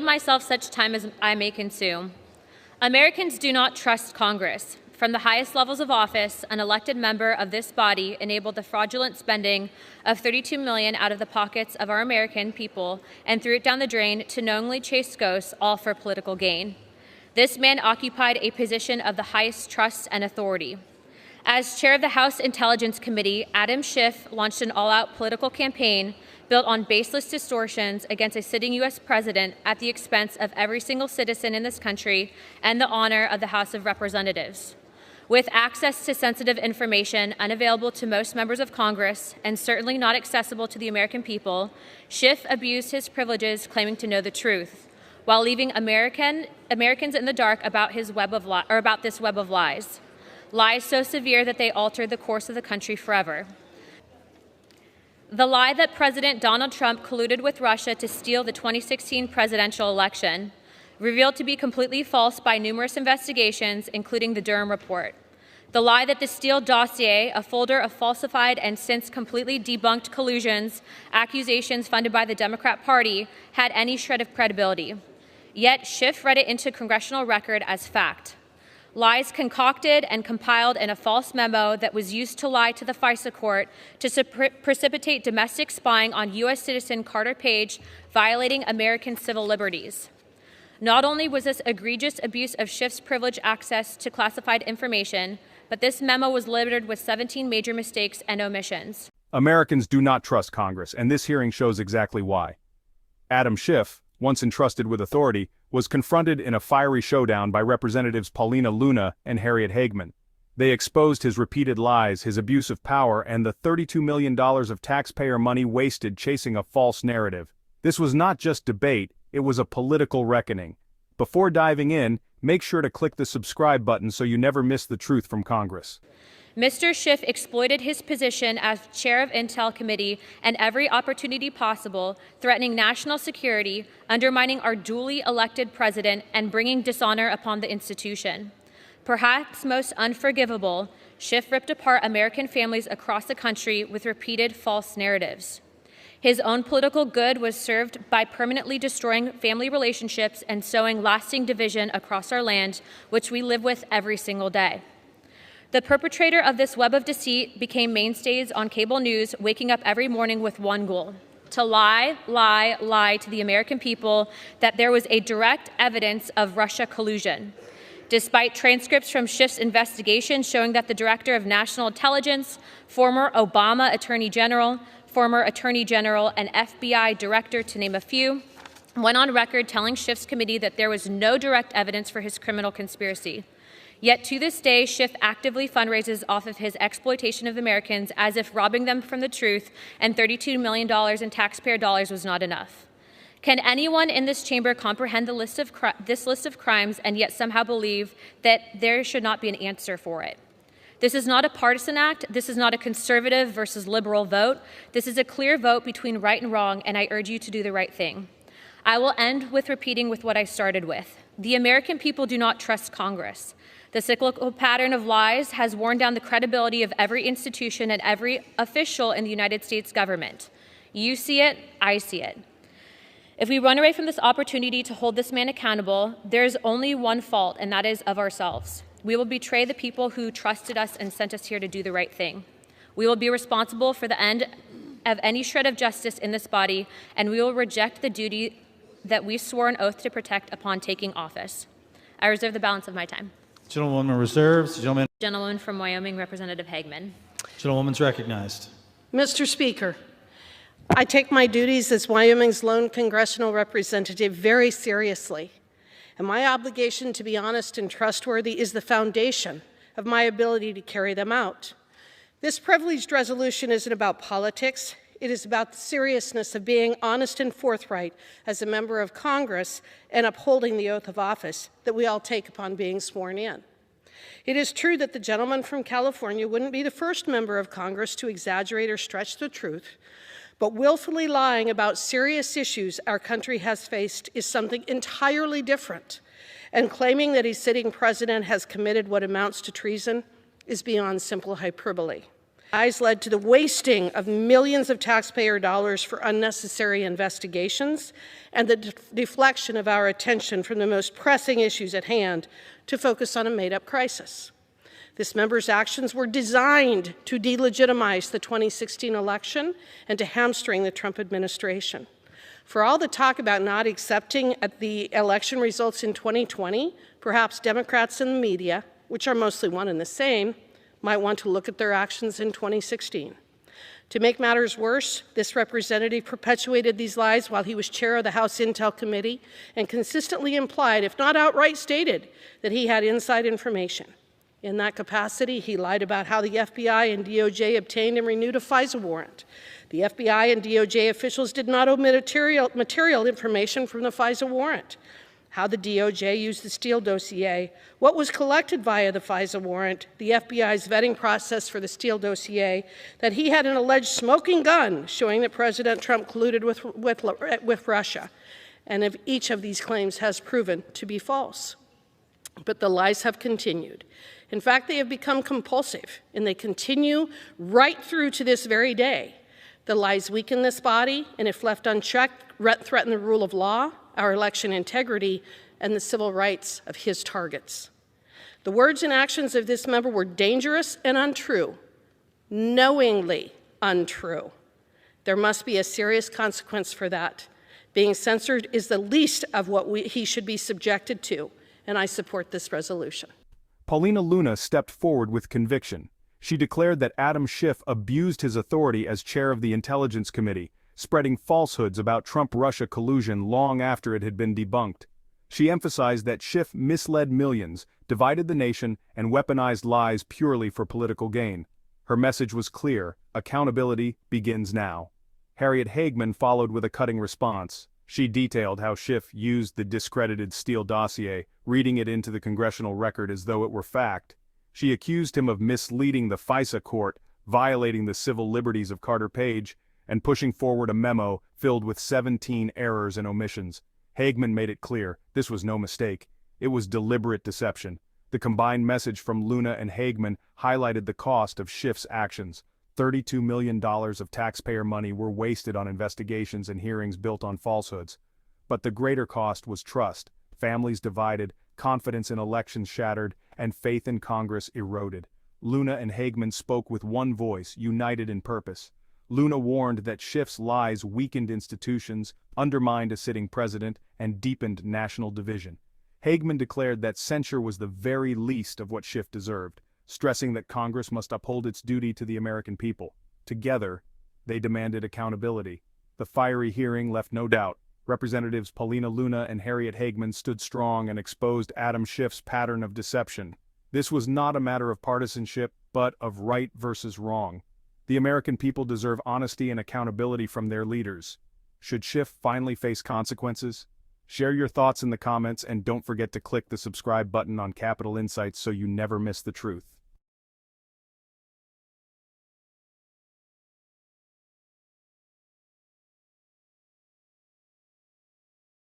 Myself such time as I may consume. Americans do not trust Congress. From the highest levels of office, an elected member of this body enabled the fraudulent spending of $32 million out of the pockets of our American people and threw it down the drain to knowingly chase ghosts, all for political gain. This man occupied a position of the highest trust and authority. As chair of the House Intelligence Committee, Adam Schiff launched an all-out political campaign built on baseless distortions against a sitting U.S. president at the expense of every single citizen in this country and the honor of the House of Representatives. With access to sensitive information unavailable to most members of Congress and certainly not accessible to the American people, Schiff abused his privileges claiming to know the truth, while leaving Americans in the dark about this web of lies. Lies so severe that they altered the course of the country forever. The lie that President Donald Trump colluded with Russia to steal the 2016 presidential election, revealed to be completely false by numerous investigations, including the Durham report. The lie that the Steele dossier, a folder of falsified and since completely debunked collusions, accusations funded by the Democrat Party, had any shred of credibility. Yet Schiff read it into congressional record as fact. Lies concocted and compiled in a false memo that was used to lie to the FISA court to precipitate domestic spying on U.S. citizen Carter Page, violating American civil liberties. Not only was this egregious abuse of Schiff's privileged access to classified information, but this memo was littered with 17 major mistakes and omissions. Americans do not trust Congress, and this hearing shows exactly why. Adam Schiff, once entrusted with authority, was confronted in a fiery showdown by Representatives Paulina and Harriet Hageman. They exposed his repeated lies, his abuse of power, and the $32 million of taxpayer money wasted chasing a false narrative. This was not just debate, it was a political reckoning. Before diving in, make sure to click the subscribe button so you never miss the truth from Congress. Mr. Schiff exploited his position as chair of Intel Committee and every opportunity possible, threatening national security, undermining our duly elected president, and bringing dishonor upon the institution. Perhaps most unforgivable, Schiff ripped apart American families across the country with repeated false narratives. His own political good was served by permanently destroying family relationships and sowing lasting division across our land, which we live with every single day. The perpetrator of this web of deceit became mainstays on cable news, waking up every morning with one goal: to lie to the American people that there was a direct evidence of Russia collusion. Despite transcripts from Schiff's investigation showing that the Director of National Intelligence, former Obama Attorney General, and FBI Director, to name a few, went on record telling Schiff's committee that there was no direct evidence for his criminal conspiracy. Yet to this day, Schiff actively fundraises off of his exploitation of Americans as if robbing them from the truth and $32 million in taxpayer dollars was not enough. Can anyone in this chamber comprehend this list of crimes and yet somehow believe that there should not be an answer for it? This is not a partisan act. This is not a conservative versus liberal vote. This is a clear vote between right and wrong, and I urge you to do the right thing. I will end with repeating with what I started with. The American people do not trust Congress. The cyclical pattern of lies has worn down the credibility of every institution and every official in the United States government. You see it, I see it. If we run away from this opportunity to hold this man accountable, there is only one fault, and that is of ourselves. We will betray the people who trusted us and sent us here to do the right thing. We will be responsible for the end of any shred of justice in this body, and we will reject the duty that we swore an oath to protect upon taking office. I reserve the balance of my time. Gentlewoman reserves. Gentleman from Wyoming, Representative Hageman. Gentlewoman's recognized. Mr. Speaker, I take my duties as Wyoming's lone congressional representative very seriously, and my obligation to be honest and trustworthy is the foundation of my ability to carry them out. This privileged resolution isn't about politics. It is about the seriousness of being honest and forthright as a member of Congress and upholding the oath of office that we all take upon being sworn in. It is true that the gentleman from California wouldn't be the first member of Congress to exaggerate or stretch the truth, but willfully lying about serious issues our country has faced is something entirely different, and claiming that a sitting president has committed what amounts to treason is beyond simple hyperbole. Lies led to the wasting of millions of taxpayer dollars for unnecessary investigations and the deflection of our attention from the most pressing issues at hand to focus on a made-up crisis. This member's actions were designed to delegitimize the 2016 election and to hamstring the Trump administration. For all the talk about not accepting the election results in 2020, perhaps Democrats and the media, which are mostly one and the same, might want to look at their actions in 2016. To make matters worse, this representative perpetuated these lies while he was chair of the House Intel Committee and consistently implied, if not outright stated, that he had inside information. In that capacity, he lied about how the FBI and DOJ obtained and renewed a FISA warrant. The FBI and DOJ officials did not omit material information from the FISA warrant. How the DOJ used the Steele dossier, what was collected via the FISA warrant, the FBI's vetting process for the Steele dossier, that he had an alleged smoking gun showing that President Trump colluded with Russia. And if each of these claims has proven to be false. But the lies have continued. In fact, they have become compulsive, and they continue right through to this very day. The lies weaken this body, and if left unchecked, threaten the rule of law, our election integrity, and the civil rights of his targets. The words and actions of this member were dangerous and untrue, knowingly untrue. There must be a serious consequence for that. Being censored is the least of what he should be subjected to, and I support this resolution. Paulina Luna stepped forward with conviction. She declared that Adam Schiff abused his authority as chair of the Intelligence Committee, spreading falsehoods about Trump-Russia collusion long after it had been debunked. She emphasized that Schiff misled millions, divided the nation, and weaponized lies purely for political gain. Her message was clear: accountability begins now. Harriet Hageman followed with a cutting response. She detailed how Schiff used the discredited Steele dossier, reading it into the congressional record as though it were fact. She accused him of misleading the FISA court, violating the civil liberties of Carter Page, and pushing forward a memo filled with 17 errors and omissions. Hageman made it clear this was no mistake. It was deliberate deception. The combined message from Luna and Hageman highlighted the cost of Schiff's actions. $32 million of taxpayer money were wasted on investigations and hearings built on falsehoods. But the greater cost was trust. Families divided, confidence in elections shattered, and faith in Congress eroded. Luna and Hageman spoke with one voice, united in purpose. Luna warned that Schiff's lies weakened institutions, undermined a sitting president, and deepened national division. Hageman declared that censure was the very least of what Schiff deserved, stressing that Congress must uphold its duty to the American people. Together, they demanded accountability. The fiery hearing left no doubt. Representatives Paulina Luna and Harriet Hageman stood strong and exposed Adam Schiff's pattern of deception. This was not a matter of partisanship, but of right versus wrong. The American people deserve honesty and accountability from their leaders. Should Schiff finally face consequences? Share your thoughts in the comments and don't forget to click the subscribe button on Capitol Insights so you never miss the truth.